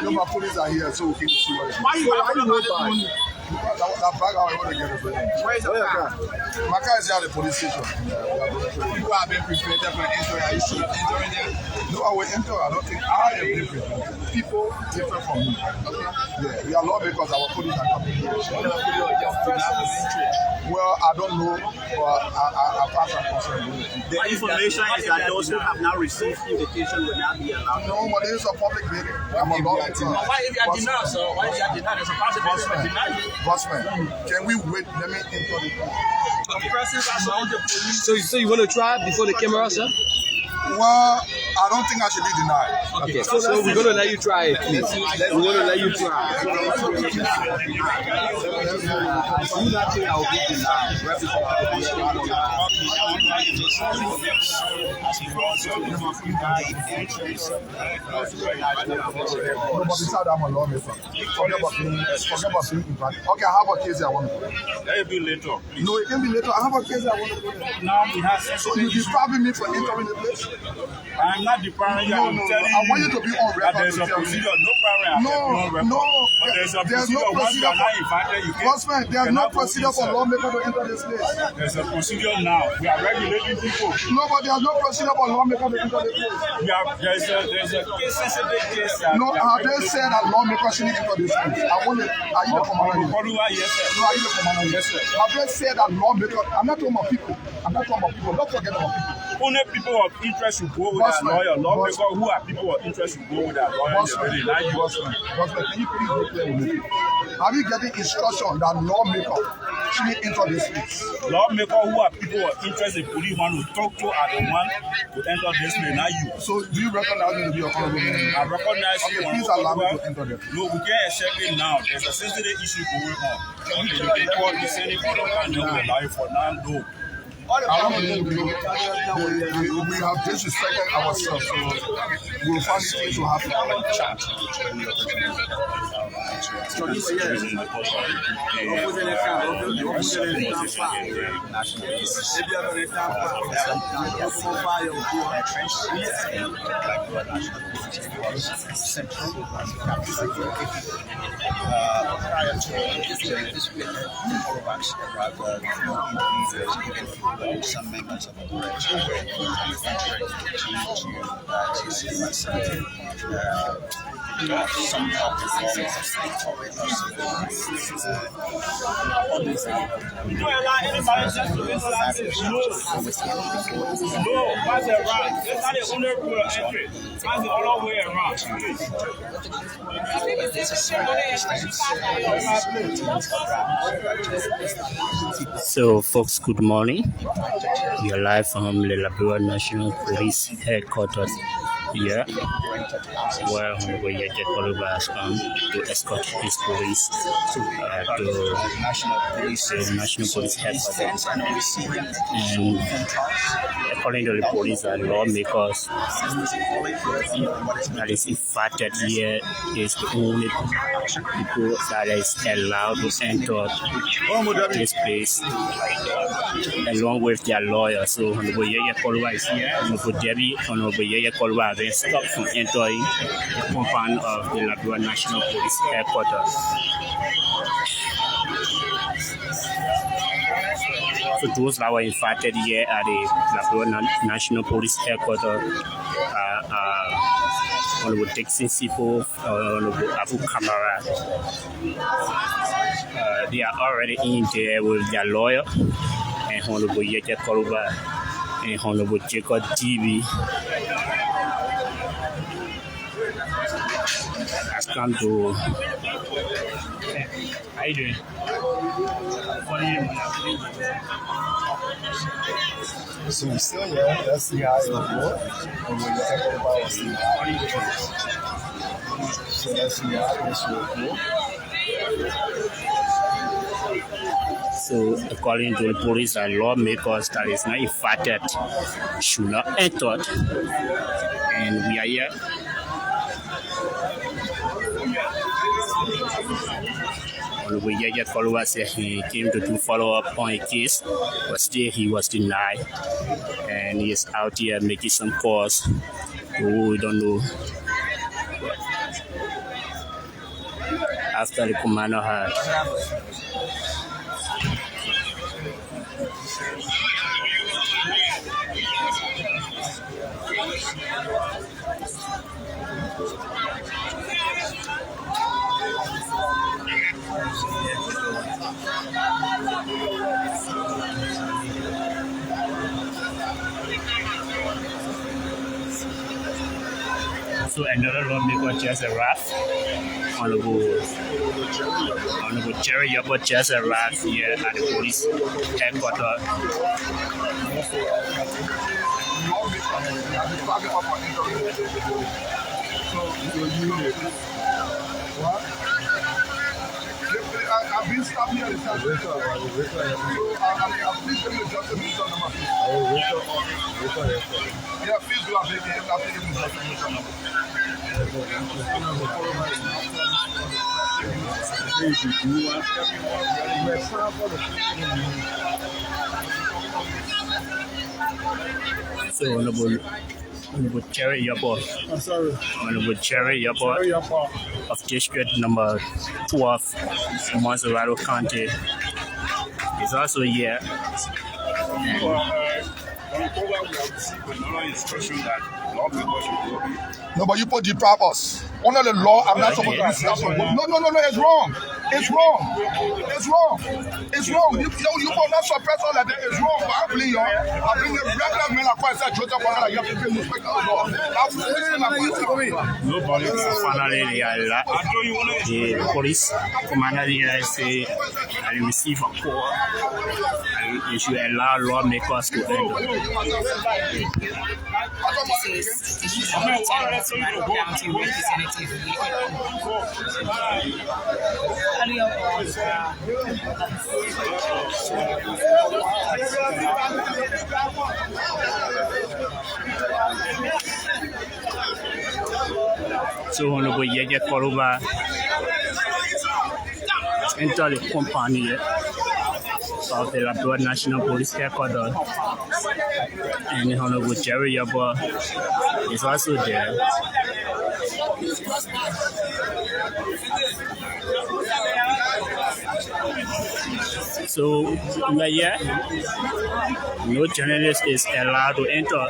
My police are here, so we can see what it is. Why you that bag I want to get it for them. Where is your car? My car is here at the police station. People have been prepared for entering. Are you sure entering there? No, I will enter. I don't think I am been prepared. People different from me. Yeah, we are lawmakers. Our police are coming here. Well, I don't know. I pass on concern. The information is that those who have now received invitation will not be allowed. No, but this is a public meeting. I'm a lawmaker. Why if you are denied, sir? Why if you are denied? There's a possibility of denial. Bossman, can we wait? Let me enter the So you want to try before the camera, sir? Well, I don't think I should be denied. Okay, so we're going to let you try it, please. We're going to let you try. I do not think I will be denied. No, but besides, I'm a lawmaker. Forget about being invited. Okay, I have a case I want to go. Let it be later. No, it can be later. I have a case I want to go. Now we have. So you're depriving me from entering the place? I'm not depriving you. No, I want you to be on record. There's a procedure. No problem. No. But there's a There's no procedure. Once you procedure. are not invited, you Bossman, there's no procedure for lawmaker to enter this place. There's a procedure now. We are regulating people. No, but there's no procedure for lawmaker to enter this place. There's a case-sensitive case. No, have they said that lawmakers shouldn't enter this place? I want it. Are you the commander? Yes, sir. No, are you the commander? Yes, sir. Have they said that lawmakers? I'm not talking about people. Don't forget about people. Only people of interest should go with that lawyer. Lawmakers who are people of interest should go with that lawyer. Bossman, can you please be clear with me? Have you getting instruction that lawmakers shouldn't enter this place? Lawmakers who are people of interest, the police want to talk to are the one to enter this place, not you. So do you recognize me to be a honorable man? I recognize you. Okay, please allow me to enter there. No, we can't accept it now. There's a sensitive issue going on. You can call the Senate for the allow you for now, no. We have disrespected ourselves, so we'll find it to happen. Some members of the board some officers of state You don't allow anybody just to enter that place. No. That's around. That's not the only rule of entry. That's the other way around. So, folks, good morning. We are live from the Liberia National Police headquarters here, where Yekeh Kolubah has come to escort his police to the National Police headquarters. And according to the police and lawmakers that is invited here is the only people that is allowed to enter this place, along with their lawyer. So Honorable Yekeh Kolubah is here. Honorable Yekeh Kolubah has been stopped from entering the compound of the Liberia National Police headquarters. So those that were invited here at the Liberia National Police headquarters Honorable Dixon Sipo, Honorable Abu Kamara. They are already in there with their lawyer, and Honorable Yekeh Kolubah and Honorable Jacob TV has come to. How you doing? So we're still here. That's the eye of the board. And we're talking about what's the eye. So that's the eye. That's your board. So, according to the police and lawmakers that is not invited should not enter. And we are here. Honorable Yekeh Kolubah said he came to do follow-up on a case, but still he was denied. And he is out here making some calls to who we don't know. After the commander had so another lawmaker just arrived. Honorable Jerry Yekeh just arrived here at the police headquarters. I've been stopped here. I've been yeah, please do have So Honorable Jerry Yekeh, Honorable Jerry Yekeh of District Number 12, Monserrato County, is also here. No, but you put deprive us. Under the law, I'm not supposed to be stopped. No, it's wrong. It's wrong. It's wrong. It's wrong. You put not suppress all that. It's wrong. But I believe you. I bring the regular men like I said, Joseph, like you have to respect the law. Finally, the police commander here say I receive a call and you should allow lawmakers to enter. This is Monserrato County Representative So Honorable Yekeh Kolubah entered the company of the Liberia National Police headquarters, and Honorable Jerry Yekeh is also there. So we are here. No journalist is allowed to enter.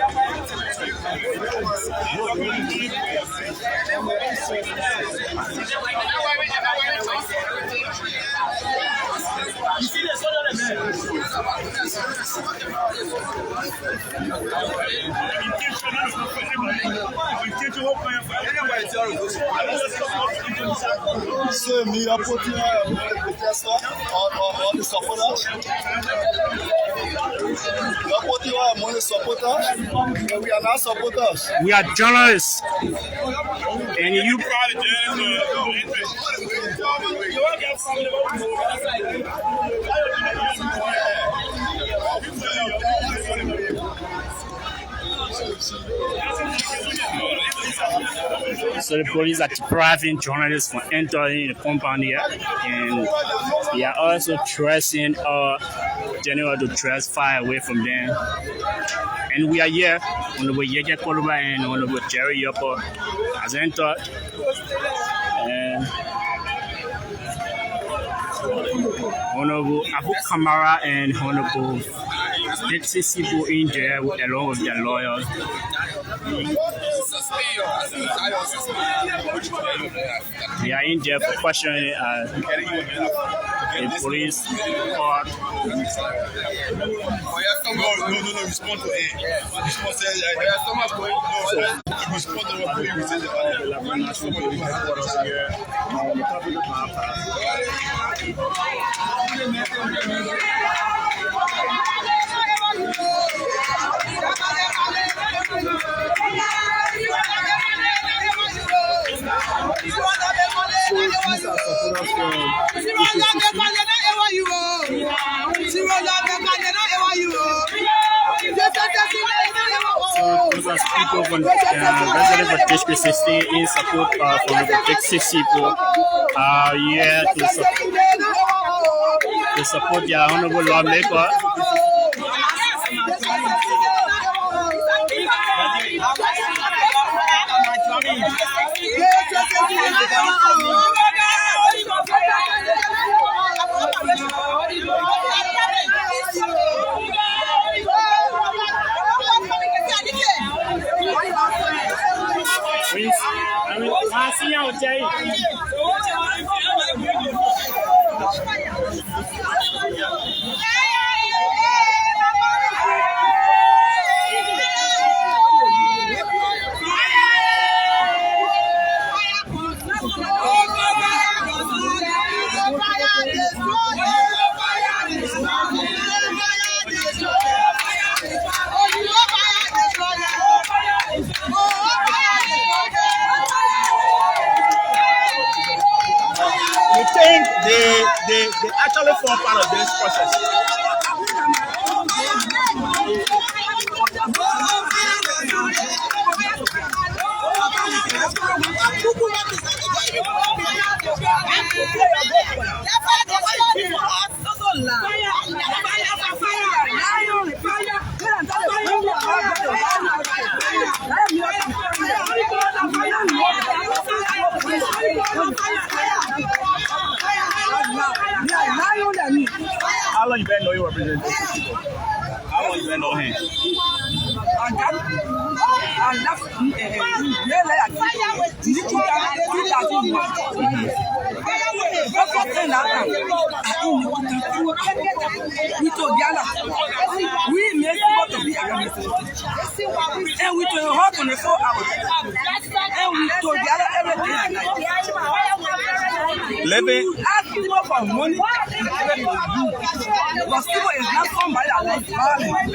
So, me, I put you on the supporters. We are not supporters. We are journalists. And you so the police are depriving journalists from entering the compound here, and they are also tracing general to trace far away from them. And we are here, Honorable Yekeh Kolubah and Honorable Jerry Yekeh has entered. And Honorable Abu Kamara and Honorable CDC Chief in there along with their lawyers. They are in there for questioning the police court. No, respond to it. Respond to it. Respond to Those are people from residents of District 16 in support of the District people are here to support. support your honorable lawmaker. They actually form part of this process. How long you been know you represent this people? How long you been know him? We make people to be and we told her 24 hours. And we told the other everything. Living. Ask people for money. But people is not somebody that likes violence.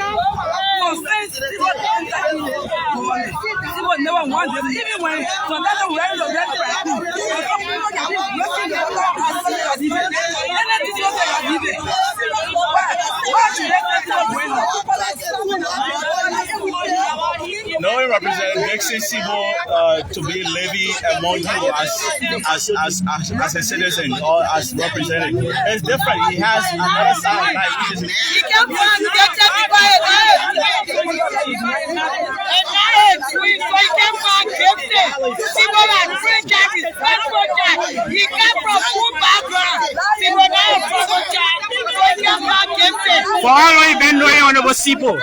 People never want them. Even when sometimes we are ready for Knowing Representative Dixon Sibo to be levy among you as a citizen or as representative, it's different. He has another side. Like he can For how long you been knowing on the Sipo?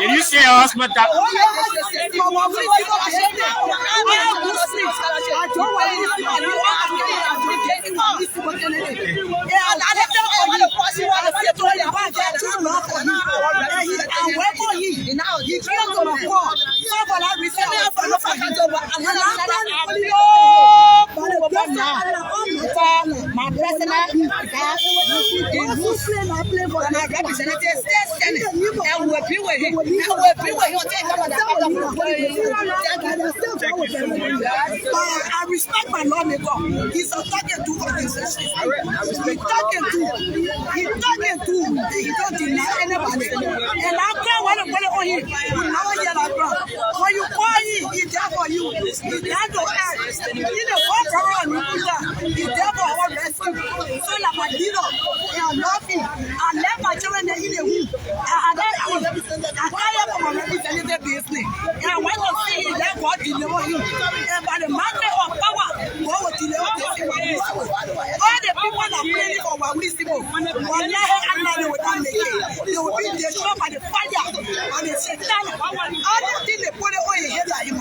Did you say hospital? My personal representative Senate, and we'll be with him. I respect my lawmaker. He's a talking to organization. He's talking to. He don't deny anybody. And I can't want to put it on him. When you call him, he's there for you. He's there to act. He's the one problem he's there for our rescue. So like my leader, they are laughing. I left my children in the room. I can't for my representative business. And I went to see him, let God deliver him. And by the market of power, God will deliver this. All the people that pray for our wisdom, they will be destroyed by the fire and the Satan. All the things they put on your head like him,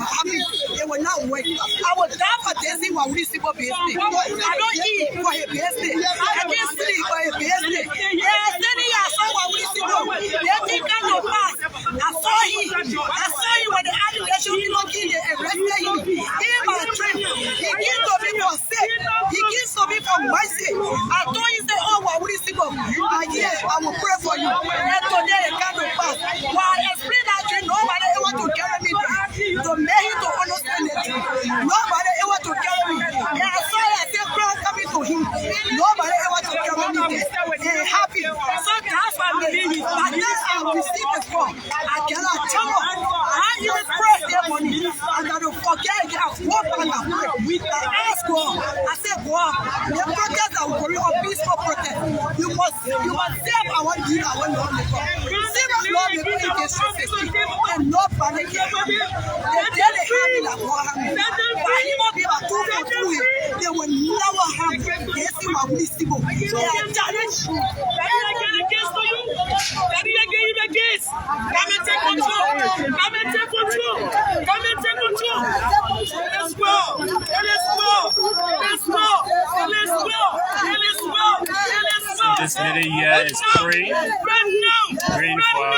they will not work. I will die for this in my wisdom business. I don't eat for a business. I can't sleep for a business. I saw my wisdom. They think I know pass. I saw him when the allegation they arrested him. In my dream, he came to me for sake. He came to me for mercy. I told him, say, oh, my wisdom. Yes, I will pray for you. And today it can't pass. While I explain that dream, nobody ever to carry me to make him to understand it. Nobody ever to carry me. And I saw I said, prayer coming to him. Nobody ever to carry me there. Happy. So that's why I believe it. But then I receive the call. I cannot tell her. I even pray their money. I got to forget it. I walk and I pray. I ask God. I said, God, the protest that will go on peaceful protest. You must save our leader, our lawmaker. Save our lawmaker in case and no panic. The day they have me like God have me. But he won't be able to do it. They will never have me. They see my wisdom. They are challenged. Come and take control. Come and take control. Come and take control. Let's go. Let's go. Let's go. Let's go. Let's go. So this lady here is praying for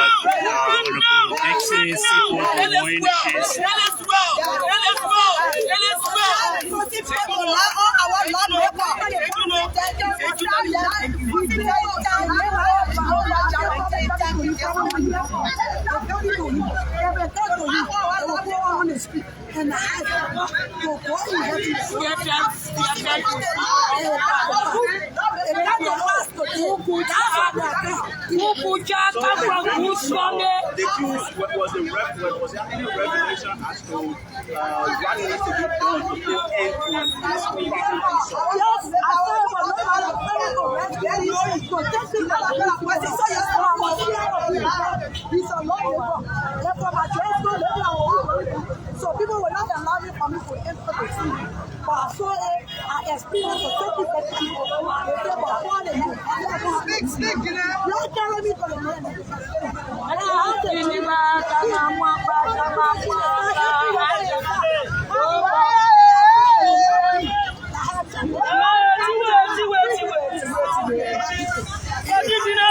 Honorable Dixon Sipo to win the case. Let's go. Let's go. Let's go. Our and I had to go was there any revelation as to what needs to be done to put end to this so people will not allow me for me to enter the city. But I saw it, I experienced the 30 people. Speak, you know. Don't carry me to the man. And I have to be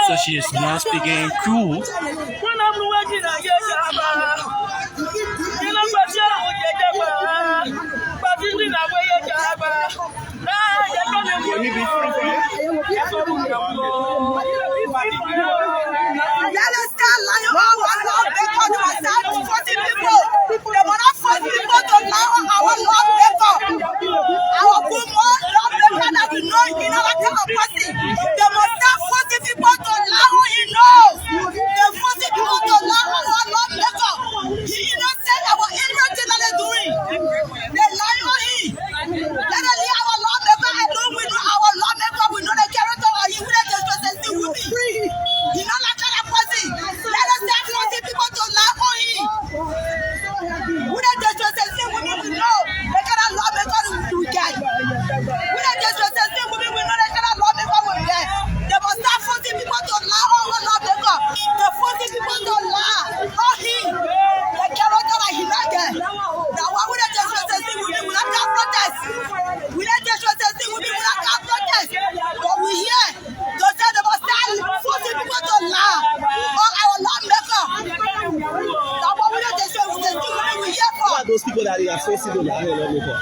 So she is now speaking cool. that they are facing the lawmaker?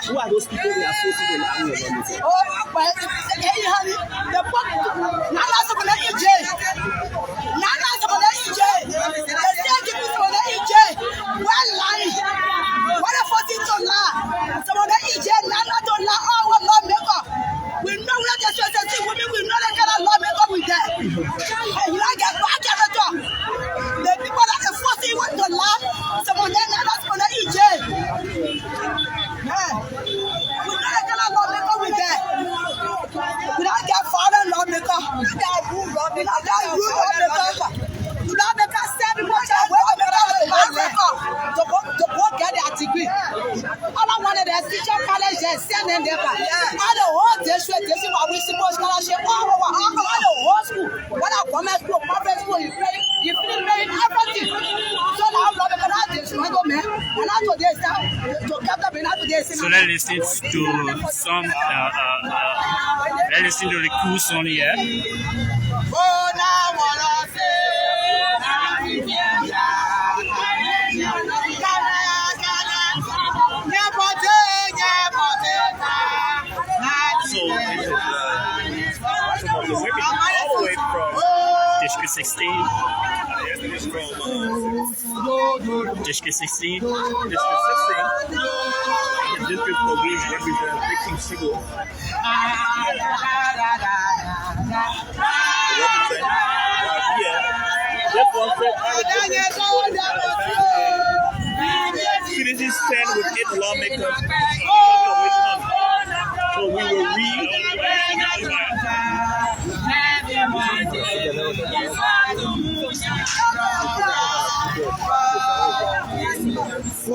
Who are those people they are facing the lawmaker? Oh, well, the book, Nana Sabana EJ. Nana Sabana EJ. The state people Sabana EJ. Well, lying. What a 14 Sabana EJ, Nana Dola, our lawmaker. We know that the society women will not get a lawmaker with them. And you like get back at the door. The people that are forcing what the law, Sabana Sabana EJ. We not get a lawmaker with them. We don't get foreign lawmaker. We don't rule lawmaker. Lawmaker said much away to go get their degree. All I wanted is teacher college and send them there. All the whole district, this is what we supposed scholarship all over. All the whole school. What I government school, private school, you feel paying everything. So now lawmaker not this, man. And I told this to get up and after this. So let's listen to some let's listen to the cool song here. Oh, now what I say. So all the way from District 16. District 16. The district police represent victim civil. Citizens stand with 8 lawmakers. So we will read. So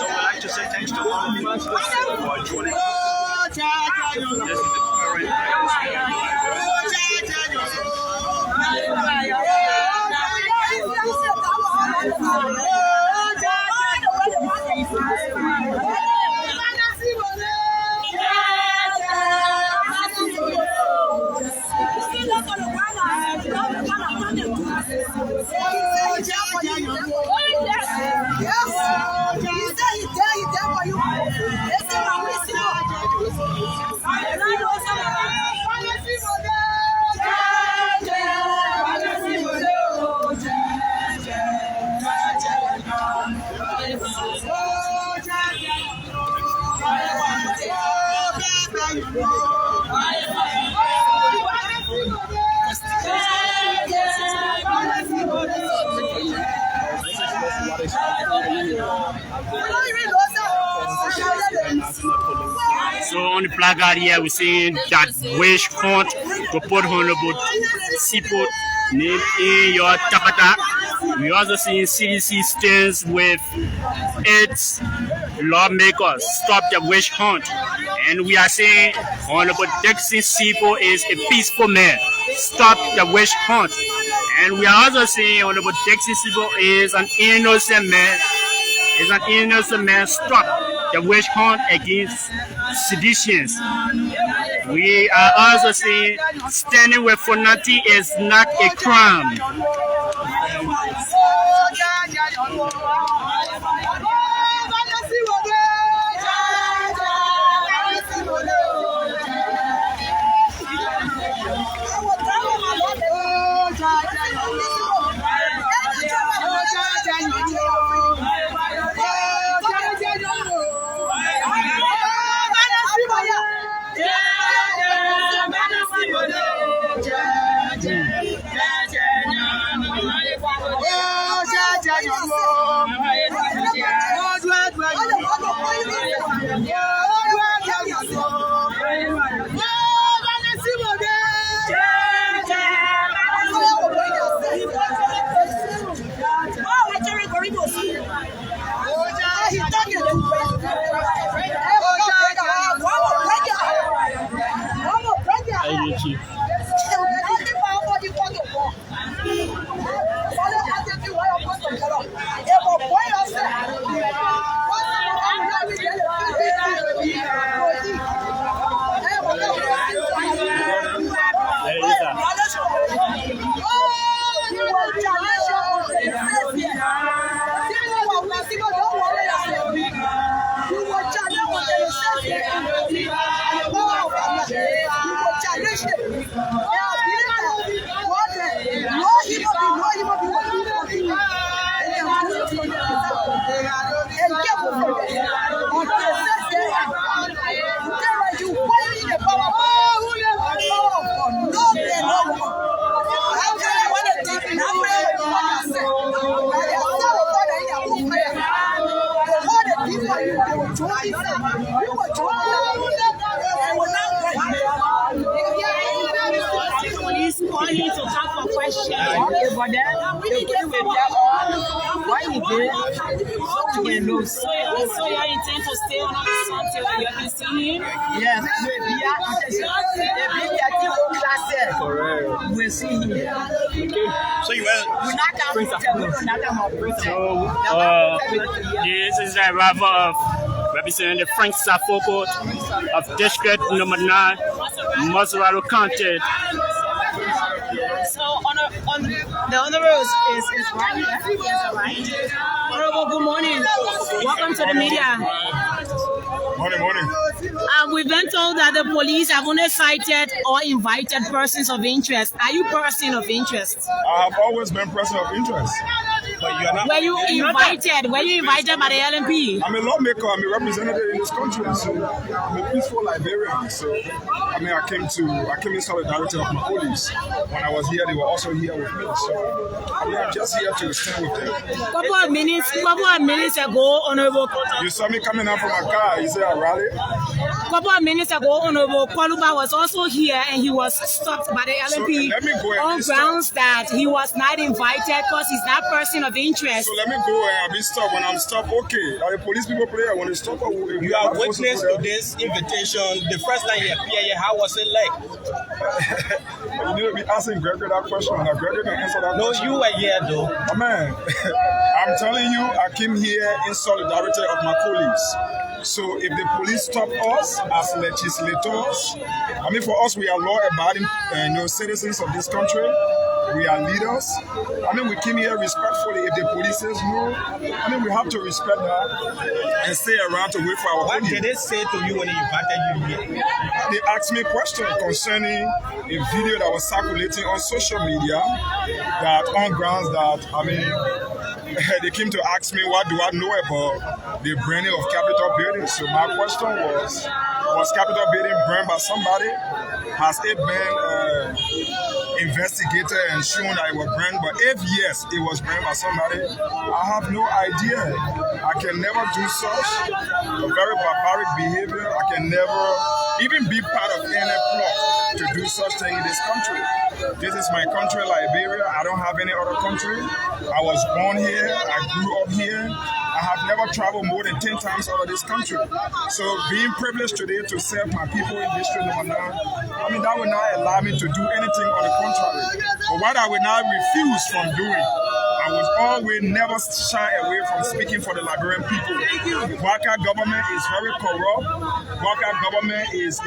I'd like to say thanks to all of you for joining us. This is the So on the placard here, we're saying that wish hunt to put Honorable Seaport name in your tapata. We also seeing CDC stands with its lawmakers stop the witch hunt, and we are saying Honorable Dixon Seaport is a peaceful man. Stop the witch hunt, and we are also saying Honorable Dixon Seaport is an innocent man. Is an innocent man. Stop the witch hunt against seditions. We are also saying standing with Fonati is not a crime. Police call you to come for questions. But then why you did? So you intend to stay on the sun till you can see him? Yes, we'll see him. So you went. This is the arrival of representing the Frank Safoko of District Number 9, Mosaralo County. So on the honorable is right here. Yes, right. Honorable, good morning. Welcome to the media. Morning. We've been told that the police have only cited or invited persons of interest. Are you person of interest? I have always been person of interest. But you are not. Were you invited? Were you invited by the LNP? I'm a lawmaker. I'm a representative in this country. So I'm a peaceful Liberian. So I came in solidarity of my police. When I was here, they were also here with me. So I'm just here to stand with them. Couple of minutes ago, Honorable. You saw me coming out from my car. Is there a rally? Couple of minutes ago, Honorable Kolubah was also here and he was stopped by the LNP on grounds that he was not invited because he's not person of interest. So let me go and I'll be stopped. When I'm stopped, okay. Are the police people player when they stop? You are witness to this invitation. The first time you appeared here, how was it like? You need to be asking Gregory that question. Now Gregory can answer that question. No, you were here though. Oh, man, I'm telling you, I came here in solidarity of my police. So if the police stop us as legislators, for us, we are law-abiding citizens of this country. We are leaders. We came here respectfully. If the police says no, we have to respect that and stay around to wait for our What police. did they say to you when they invited you here? They asked me a question concerning a video that was circulating on social media that on grounds that, they came to ask me what do I know about the burning of Capitol building. So my question was Capitol building burned by somebody? Has it been investigated and shown that it was burned? But if yes, it was burned by somebody, I have no idea. I can never do such a very barbaric behavior. I can never even be part of any plot to do such thing in this country. This is my country, Liberia. I don't have any other country. I was born here. I grew up here. I have never traveled more than 10 times out of this country. So being privileged today to serve my people in District Number 9, that will not allow me to do anything on the contrary. But what I will not refuse from doing, I will always never shy away from speaking for the Liberian people. Waka government is very corrupt. Waka government is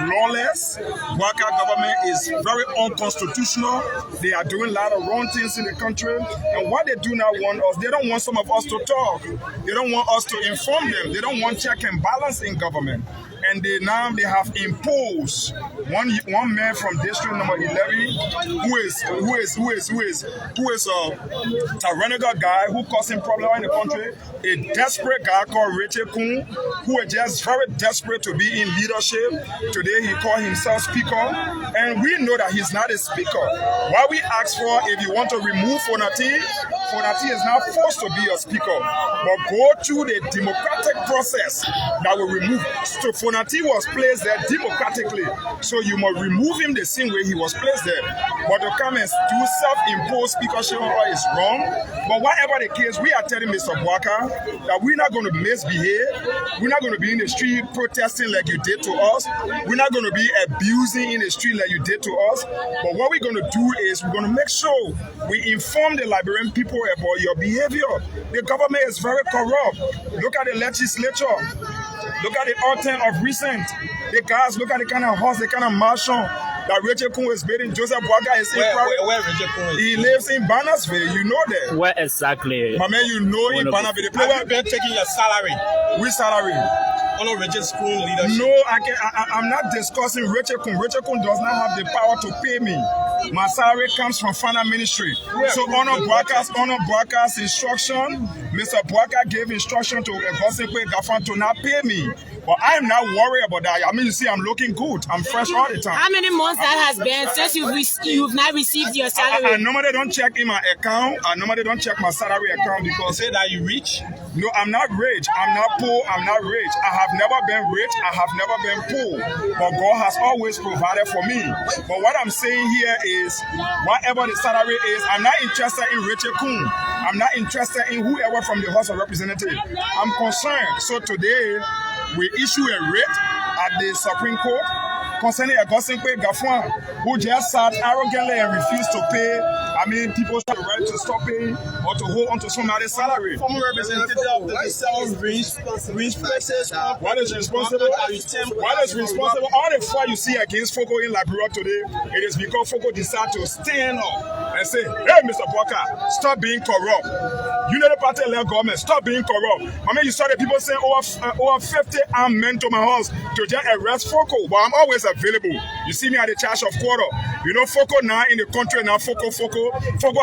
lawless. Waka government is very unconstitutional. They are doing a lot of wrong things in the country. And what they do not want us, they don't want some of us to talk. They don't want us to inform them. They don't want check and balance in government. And they have imposed one man from District Number 11 who is a tyrannical guy who causing problems in the country, a desperate guy called Yekeh Kolubah who is just very desperate to be in leadership. Today he called himself speaker, and we know that he's not a speaker. What we ask for, if you want to remove Fonati is not forced to be a speaker, but go through the democratic process that will remove. So Fonati was placed there democratically, so you must remove him the same way he was placed there. But to come and do self-imposed speakership is wrong. But whatever the case, we are telling Mr. Waka that we're not going to misbehave. We're not going to be in the street protesting like you did to us. We're not going to be abusing in the street like you did to us. But what we're going to do is we're going to make sure we inform the Liberian people about your behavior. The government is very corrupt. Look at the legislature. Look at the autumn of recent. The guys, look at the kind of horse, the kind of marshal that Yekeh Kolubah is building. Joseph Waka is in. Where Yekeh Kolubah? He lives in Bannersville. You know that. Where exactly? My man, you know in Bannersville. Have you been taking your salary? Which salary? under Richard Kuhn leadership? No, I'm not discussing Richard Kuhn. Richard Kuhn does not have the power to pay me. My salary comes from Finance Ministry. So honor broadcast instruction. Mr. Bwaka gave instruction to Gosekwe Gafan to not pay me. But I am not worried about that. I mean, you see, I'm looking good. I'm fresh all the time. How many months that has been since you've not received your salary? I normally don't check in my account. I normally don't check my salary account because say that you rich? No, I'm not rich. I'm not poor. I'm not rich. I have never been rich. I have never been poor. But God has always provided for me. But what I'm saying here is, whatever the salary is, I'm not interested in Richard Kuhn. I'm not interested in whoever from the House of Representatives. I'm concerned. So today, we issue a writ at the Supreme Court concerning a Gosekwe Gafan who just sat arrogantly and refused to pay. I mean, people have the right to stop paying or to hold on to somebody's salary. Former representative of the South Reach places. What is responsible? What is responsible? All the fight you see against Fogo in Liberia today, it is because Fogo decided to stand up and say, hey, Mr. Bwaka, stop being corrupt. United Party-led government, stop being corrupt. I mean, you saw the people saying over 50 armed men to my house to just arrest Fogo, but I'm always available. You see me at the charge of quarter. You know, Fogo now in the country, now Fogo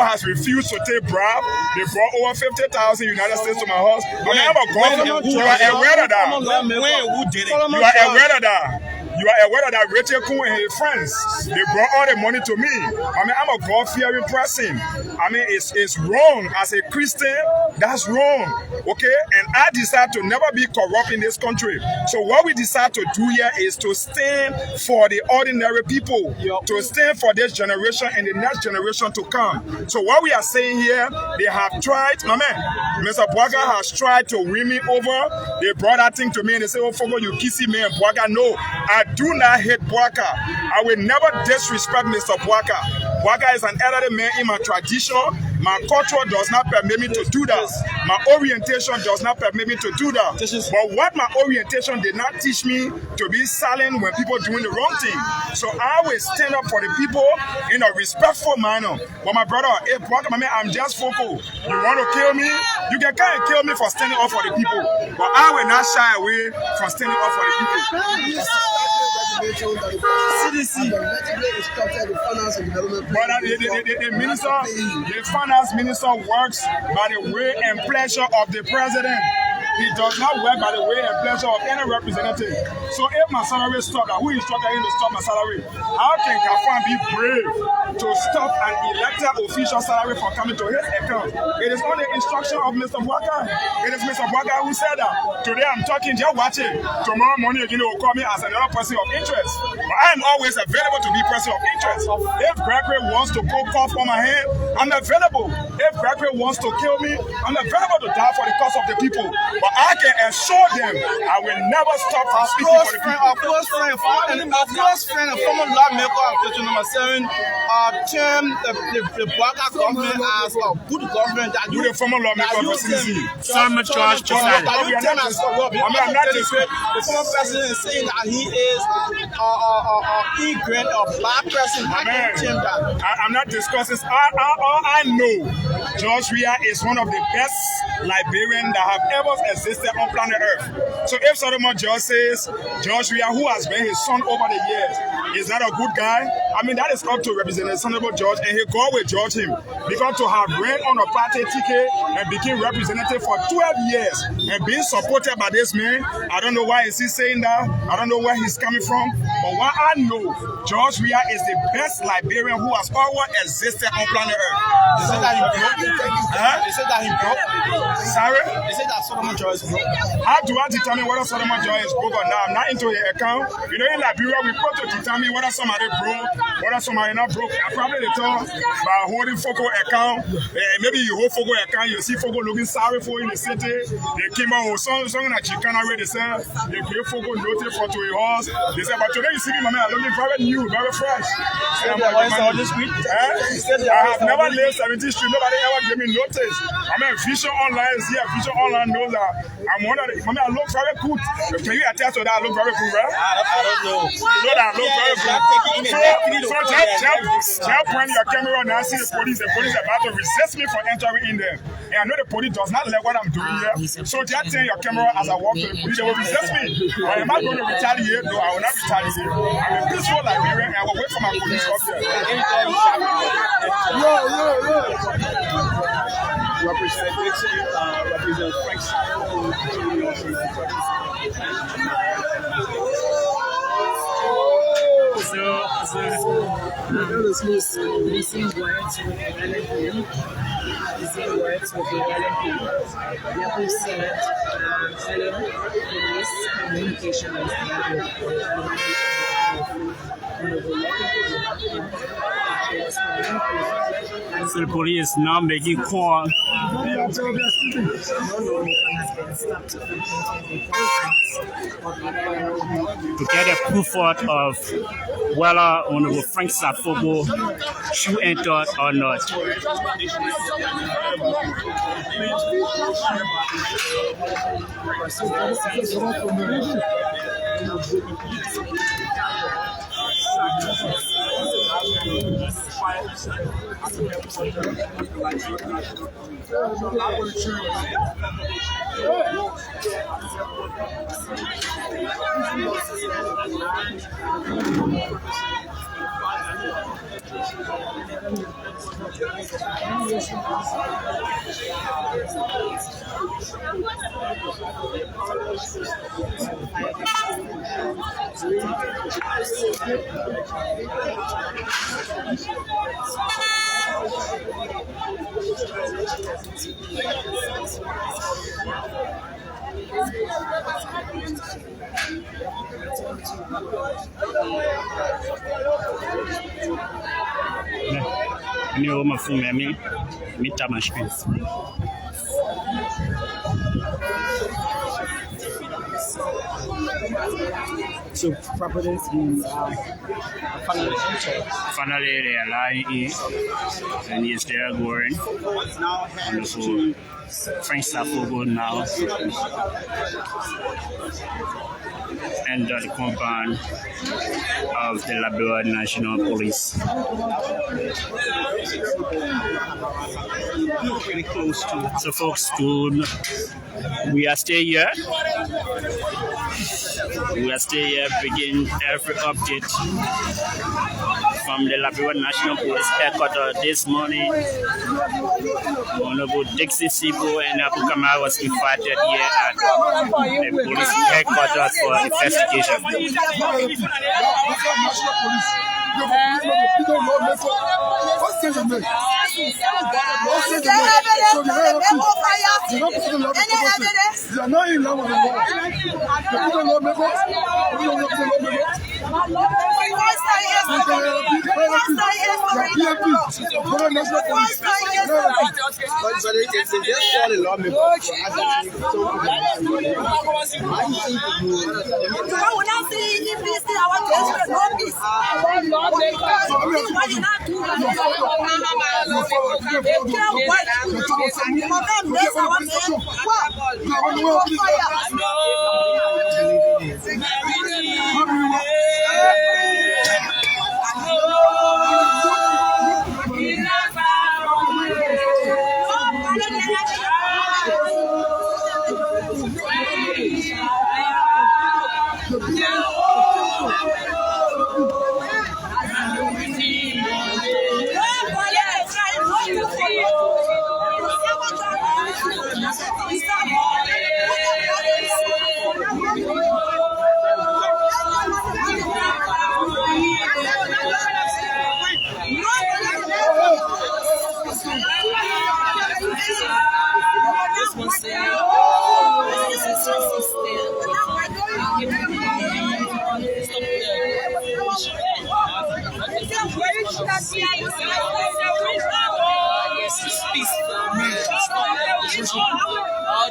has refused to take bribe. They brought over 50,000 United States to my house. I mean, I'm a governor. You are aware of that. Who did it? You are aware of that. You are aware that Richard Kuhn and his friends, they brought all the money to me. I mean, I'm a God-fearing person. I mean, it's wrong. As a Christian, that's wrong. Okay? And I decide to never be corrupt in this country. So what we decide to do here is to stand for the ordinary people, to stand for this generation and the next generation to come. So what we are saying here, they have tried, my man, Mr. Bwaka has tried to win me over. They brought that thing to me and they say, oh, Fogo, you kissy me and Bwaka. No, I do not hate Bwaka. I will never disrespect Mr. Bwaka. Bwaka is an elderly man in my tradition. My culture does not permit me to do that. My orientation does not permit me to do that. But what my orientation did not teach me to be silent when people doing the wrong thing. So I will stand up for the people in a respectful manner. But my brother, hey, Bwaka, my man, I'm just Fogo. You want to kill me? You can kind of kill me for standing up for the people. But I will not shy away from standing up for the people. CDC. But the finance minister works by the way and pleasure of the president. He does not work by the way and pleasure of any representative. So if my salary stopped, who instructed him to stop my salary? How can Gafan be brave to stop an elected official salary from coming to his account? It is on the instruction of Mr. Bwaka. It is Mr. Bwaka who said that. Today I'm talking, just watching. Tomorrow morning again, they will call me as another person of interest. But I am always available to be person of interest. If Gregory wants to go cough on my hand, I'm available. If Gregory wants to kill me, I'm available to die for the cause of the people. But I can assure them I will never stop from speaking for the people. Our close friend, a former lawmaker of Section Number 7, termed the Bwaka government as a good government. That you the former lawmaker of CDC. Some George decided. I'm not the former president is saying that he is immigrant or black person. I'm not discussing. All I know, George Weah is one of the best Liberians that have ever existed on planet Earth. So if Solomon George says George Weah, who has been his son over the years, is not a good guy, I mean, that is up to Representative Honorable George, and God will judge him. Because to have ran on a party ticket and became representative for 12 years and being supported by this man, I don't know why is he saying that. I don't know where he's coming from. But what I know, George Weah is the best Liberian who has always existed on planet Earth. They said that he broke. They said that he broke. Sorry? They said that Solomon George is broke. How do I determine whether Solomon George is broke or not? I'm not into the account. You know, in Liberia, we put to determine whether somebody broke, whether somebody not broke. I probably the time by holding Fogo account. Maybe you hold Fogo account, you see Fogo looking sorry for in the city. They came out with something like Chicana where they said they gave Fogo notice for 2 years. They said, but today you see me, my man, looking very new, very fresh. I have never lived 17th Street. Nobody ever gave me notice. I mean, Vision Online is here. Vision Online knows that I'm one of the. I mean, I look very good. Can you attest to that? I look very good, right? I don't know. You know that I look very good. just point your camera and I see the police about to resist me from entering in there. And I know the police does not like what I'm doing here. So just turn your camera as I walk to the police, they will resist me. Or am I going to retaliate? No, I will not retaliate. I'm a peaceful Liberian and I will wait for my police officer. Represent Frank Missing words with the LNP. Missing words with the LNP. Represent police communication with So the police now making call. To get a proof out of whether Honorable Frank Safogo should enter or not. So Providence is finally they are lying in and he's there going. Wonderful. Frank Safogo now enter the compound of the Liberia National Police. Pretty close to. So folks, we are still here. We are still here, bringing every update from the Liberia National Police headquarters this morning. Honorable Dixie Sibo and Abu Kamal was invited here at the police headquarters for investigation.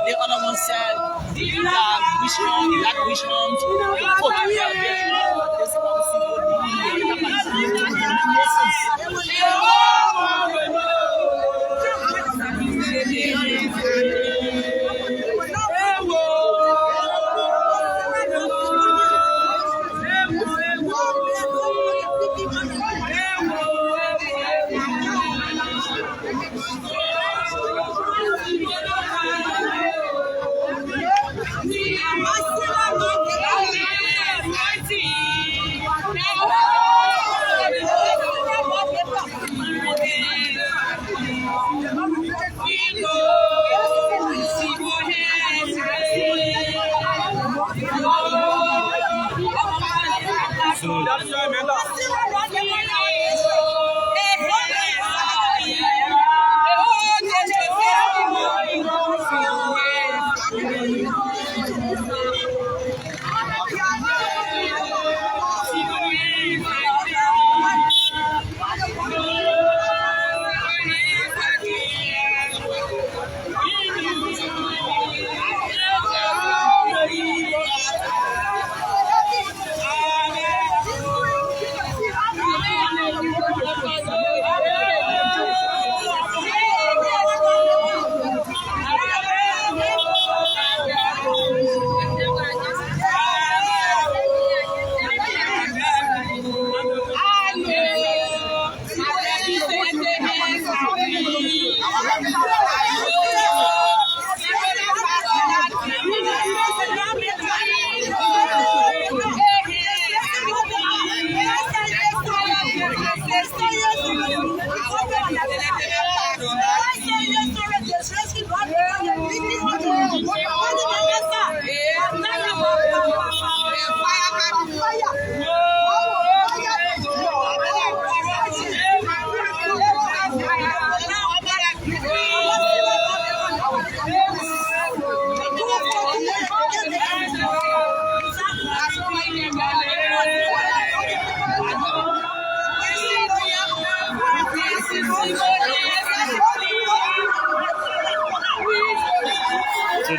The other one said, wish home So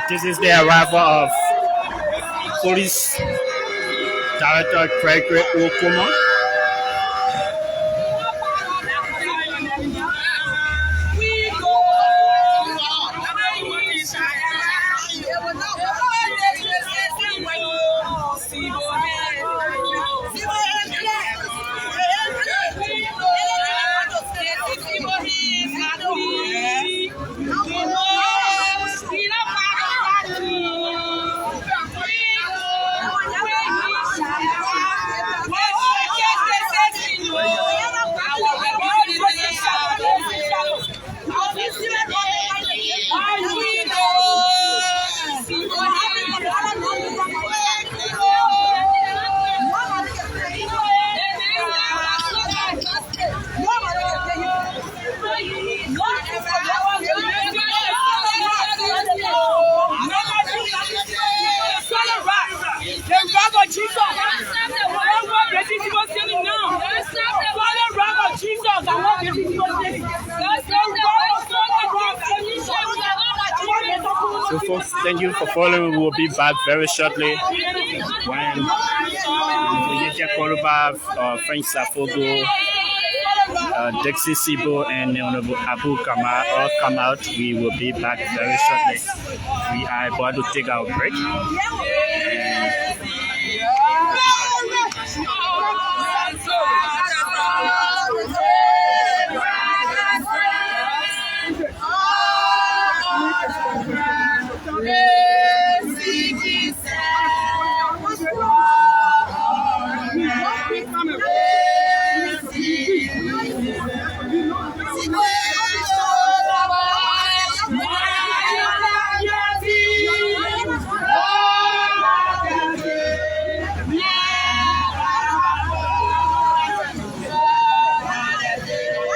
this is the arrival of Police Director Gregory Okuma. So folks, thank you for following. We will be back very shortly when Yekeh Kolubah, French Safogo, Dixie Sibo, and Honorable Abu Kamal all come out. We will be back very shortly. We are about to take our break.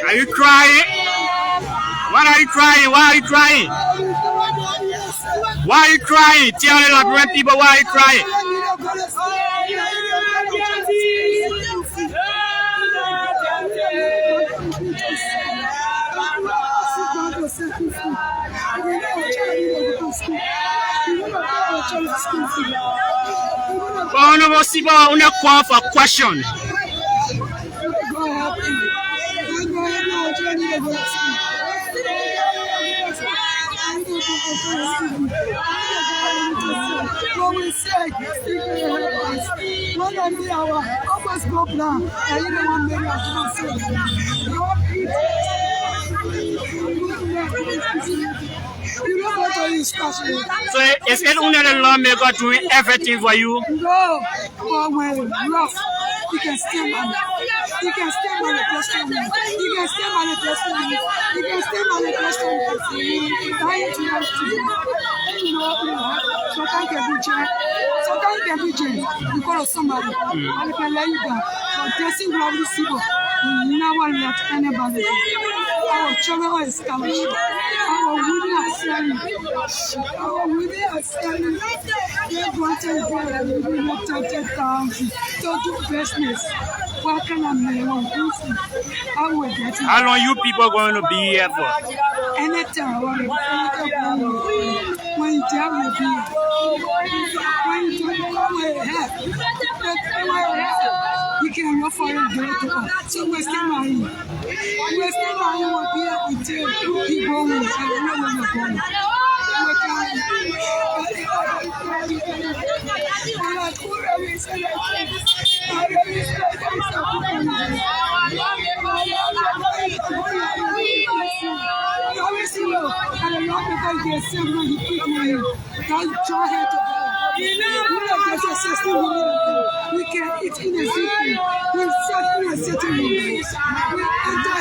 Are you crying? What are you crying? Why are you crying? Why are you crying? Tell the Liberian people why are you crying? Honorable Sibo, I want to call for a question. So is it only the lawmaker doing everything for you? No, but when rough, He can stand by me. He can stand by the testimony. He can stand by the testimony. He can stand by the testimony. Dying to have to do. Sometimes can be jail. Sometimes can be jail because of somebody. And can let you down. But testing glory people. You never let anybody go. Our children are scholarship. Our women are selling. Our women are selling. They want to do 30,000 to do business. What can I make on business? I will get it. How long you people going to be here for? Anytime. When you tell me to be here. When you tell me to come here. You can look for your daughter. So we're still married. We're still married. We'll be here until he goes. I don't know where we're going. We can eat in a city. We set in a city. We enter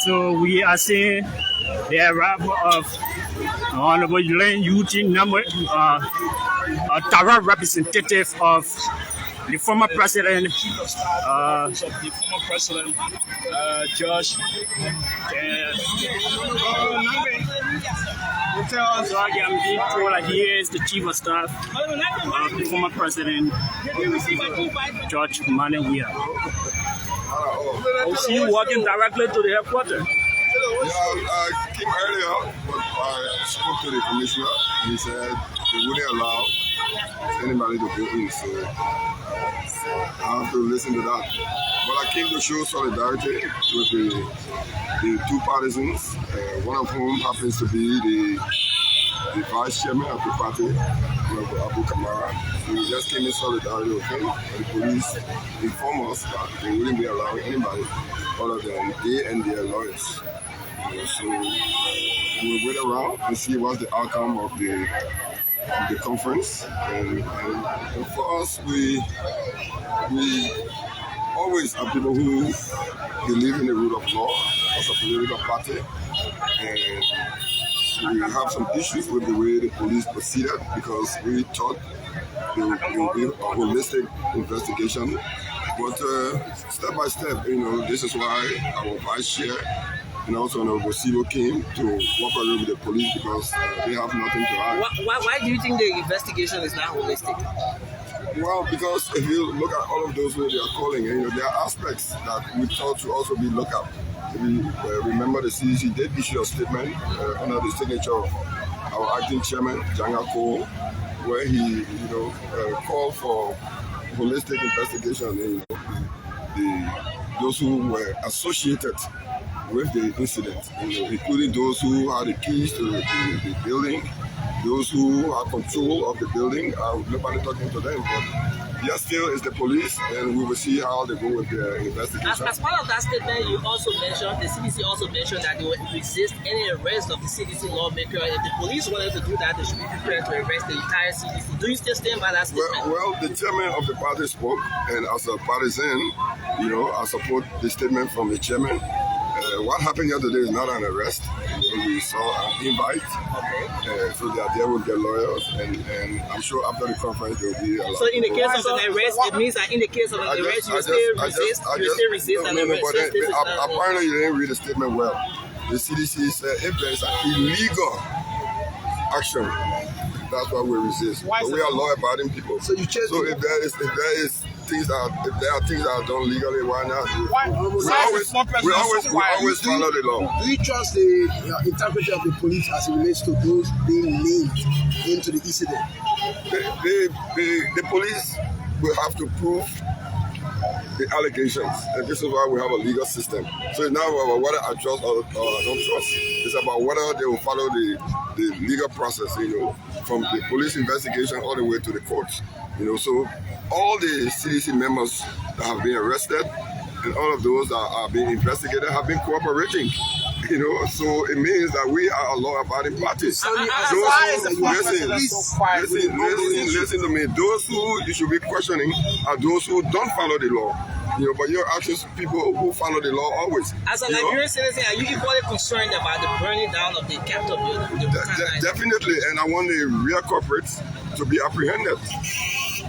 So we are seeing the arrival of Honorable Elaine Eugene Number, a direct representative of the former president, George. So I'm being told that he is the chief of staff of the former president, George Manewia. I see you walking directly to the headquarters. I came earlier, but I spoke to the commissioner. He said they wouldn't allow anybody to go in, so I have to listen to that. But I came to show solidarity with the two partisans, one of whom happens to be the vice chairman of the party, Abu Kamara. So we just came in solidarity with him, and the police informed us that they wouldn't be allowing anybody other than they and their lawyers. So we'll wait around and see what's the outcome of the conference. And for us, we always are people who believe in the rule of law as a political party, and we have some issues with the way the police proceeded because we thought there would be a holistic investigation. But step by step, this is why our vice chair and also Honorable Sibo came to cooperate with the police because they have nothing to hide. Why do you think the investigation is not holistic? Well, because if you look at all of those who they are calling, there are aspects that we thought should also be looked at. We remember the CDC did issue a statement under the signature of our acting chairman, Janga Cole, where he called for holistic investigation. Those who were associated with the incident, including those who had the keys to the building, those who are control of the building, nobody talking to them. But yes, still is the police, and we will see how they go with their investigation. As part of that statement, you also mentioned, the CDC also mentioned that they would resist any arrest of the CDC lawmaker. If the police wanted to do that, they should be prepared to arrest the entire CDC. Do you still stand by that statement? Well, the chairman of the party spoke, and as a partisan, I support the statement from the chairman. What happened yesterday is not an arrest. We saw an invite, so they are there with their lawyers, and I'm sure after the conference there will be a lot. So in the case of an arrest, it means that in the case of an arrest, you still resist an arrest. Apparently you didn't read the statement well. The CDC said if there is an illegal action, that's why we resist. But we are law-abiding people. So if there are things that are done legally, why not? We always follow the law. Do you trust the interpretation of the police as it relates to those being linked into the incident? The police will have to prove the allegations, and this is why we have a legal system. So it's not about whether I trust or don't trust. It's about whether they will follow the legal process, from the police investigation all the way to the courts. So all the CDC members that have been arrested and all of those that are being investigated have been cooperating. So it means that we are a law-abiding party. Listen to me. Those who you should be questioning are those who don't follow the law. But you're asking people who follow the law always. As a Liberian citizen, are you equally concerned about the burning down of the Capitol building? Definitely, and I want the real culprits to be apprehended,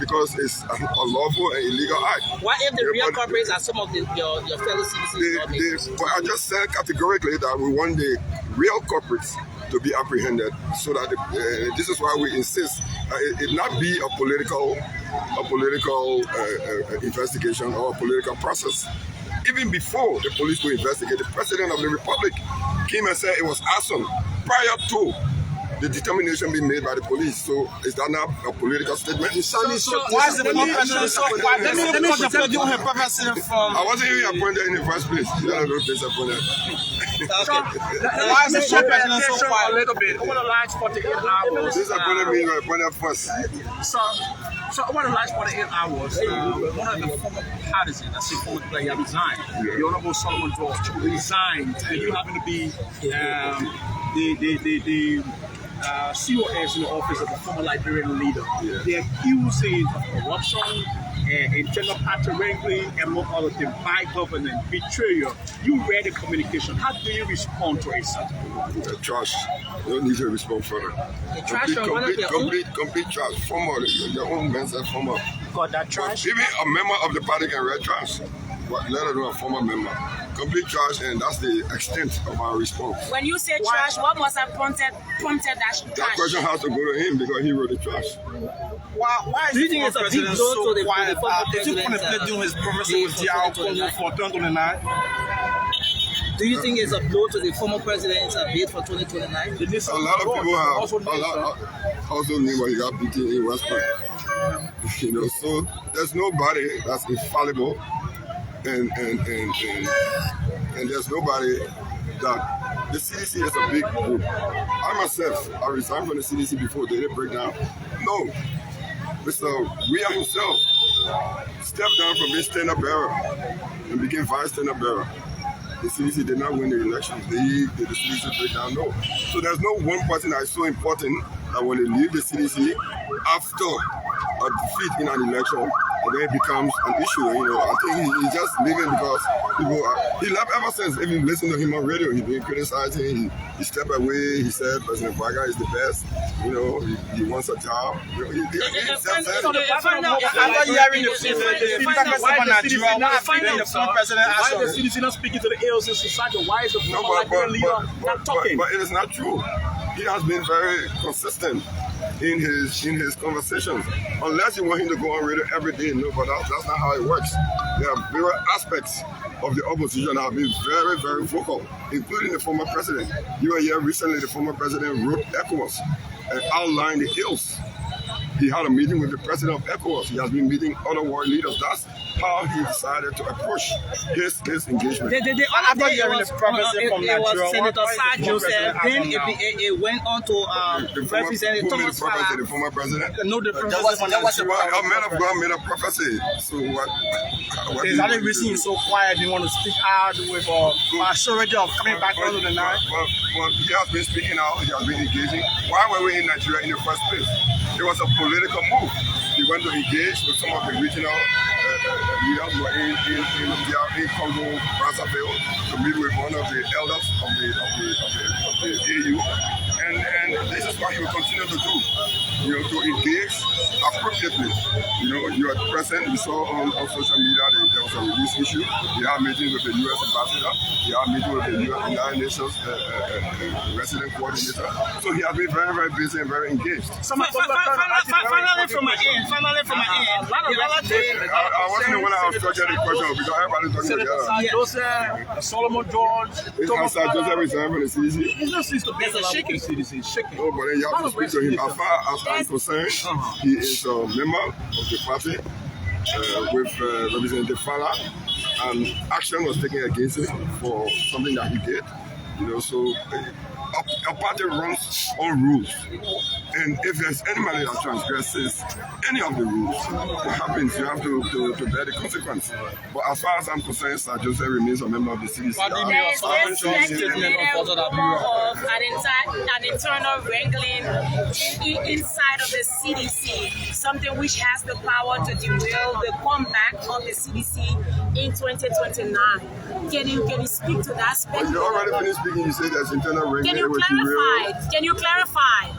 because it's a lawful and illegal act. What if the real culprits are some of your fellow citizens? But I just said categorically that we want the real culprits to be apprehended, so that this is why we insist it not be a political investigation or a political process. Even before the police could investigate, the President of the Republic came and said it was arson prior to the determination being made by the police. So is that not a political statement? Why is the former president so quiet? Let me contemplate on her president from... I wasn't even appointed in the first place. You don't know disappointed. Why is the former president so quiet? A little bit. Over the last 48 hours... Disappointed means I appointed first. So over the last 48 hours, one of the former partisans, I say former player, resigned. The Honorable Solomon George resigned, and you happen to be the COS in the office of the former Liberian leader. They accuse him of corruption, internal party wrangling, among other things, by government, betrayal. You read the communication. How do you respond to it? Trash. You don't need to respond further. Complete trash. Former, your own men said former. Got that trash? Even a member of the party can read trash. But let alone a former member. Complete trash, and that's the extent of our response. When you say trash, what must have prompted that trash? That question has to go to him because he wrote the trash. Why is the former president so quiet? Is he contemplating doing his prophecy with Yekeh Kolubah for 2029? Do you think it's a blow to the former president's bid for 2029? A lot of people have also knew what he got beaten in West Point. So there's nobody that's infallible, and there's nobody that the CDC is a big group. I myself, I resigned from the CDC before they didn't break down. No, Mr. Ria himself stepped down from being stand-up bearer and became vice stand-up bearer. The CDC did not win the election. Did the CDC break down? No. So there's no one person that is so important that when they leave the CDC after a defeat in an election, and then it becomes an issue. I think he's just leaving because people are. He left ever since. If you listen to him on radio, he's been criticizing. He stepped away. He said President Baga is the best. He wants a job. He just said after hearing the feedback of Nigeria, the former president asked why is the CDC not speaking to the ills in society? Why is the former Liberian leader not talking? But it is not true. He has been very consistent in his conversations. Unless you want him to go on radio every day, no, but that's not how it works. There are various aspects of the opposition that have been very, very vocal, including the former president. You were here recently, the former president wrote ECOWAS and outlined the ills He had a meeting with the president of ECOWAS. He has been meeting other world leaders. That's how he decided to approach his engagement. After hearing the prophecy from it was Nigeria, Senator Sir Joseph. Then it went on to Representative Thomas Farah. The former president. No, the prophecy from Nigeria. Well, a man of God made a prophecy. So what is that the reason you're so quiet? You want to speak out with assurance of coming back on the night? Well, he has been speaking out. He has been engaging. Why were we in Nigeria in the first place? It was a political move. He went to engage with some of the regional leaders who were in Congo, Brazzaville, to meet with one of the elders of the AU. And this is what he will continue to do, to engage appropriately. You are present. You saw on social media there was a release issue. He had meetings with the U.S. ambassador. He had meetings with the United Nations resident coordinator. So he has been very, very busy and very engaged. Finally from my end. I wasn't the one that was structured the question because everybody's talking together. Joseph, Solomon George, Thomas Joseph resigning from the CDC. It's not seems to be shaking CDC. Shaking. Oh, but then you have to speak to him. As far as I'm concerned, he is a member of the party with Representative Farah, and action was taken against him for something that he did. So a party runs on rules, and if there's anybody that transgresses any of the rules, what happens? You have to bear the consequence. But as far as I'm concerned, Sir Joseph remains a member of the CDC. There's this speculated rumor of an internal wrangling inside of the CDC, something which has the power to derail the comeback of the CDC in 2029. Can you speak to that speculated? You already finished speaking. You said there's internal wrangling. Can you clarify?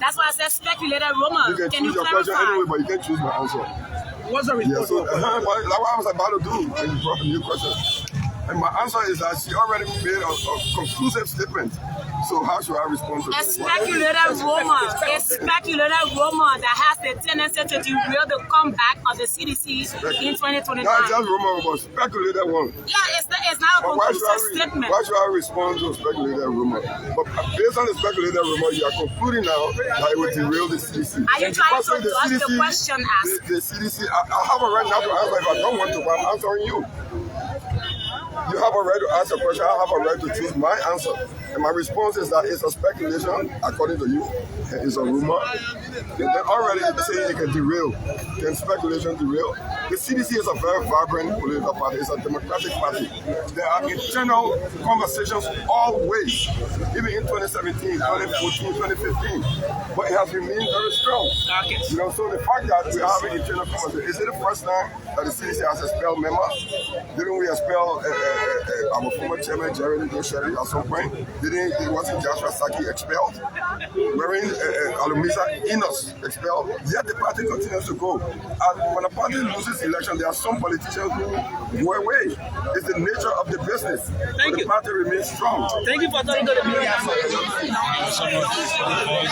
That's why I said speculated rumor. You can choose your question anyway, but you can't choose my answer. What's the response? That's what I was about to do when you brought a new question. And my answer is that she already made a conclusive statement. So how should I respond to that? A speculated rumor that has the tendency to derail the comeback of the CDC in 2029. Not just rumor, but speculated one. Yeah, it's not a conclusive statement. Why should I respond to a speculated rumor? But based on the speculated rumor, you are concluding now that it will derail the CDC. Are you trying to dodge the question asked? The CDC, I have a right now to answer. If I don't want to, but I'm answering you. You have a right to ask a question. I have a right to choose my answer. And my response is that it's a speculation, according to you. It's a rumor. They're already saying it can derail. Can speculation derail? The CDC is a very vibrant political party. It's a democratic party. There are internal conversations always, even in 2017, 2014, 2015. But it has remained very strong. So the fact that we have an internal conversation, is it the first time that the CDC has expelled members? Didn't we expel our former chairman, Jerry Sherry, at some point? It wasn't Joshua Saki expelled? Maureen Alumisa Enos expelled? Yet the party continues to go. And when a party loses election, there are some politicians who go away. It's the nature of the business. Thank you. The party remains strong. Thank you for talking to the media.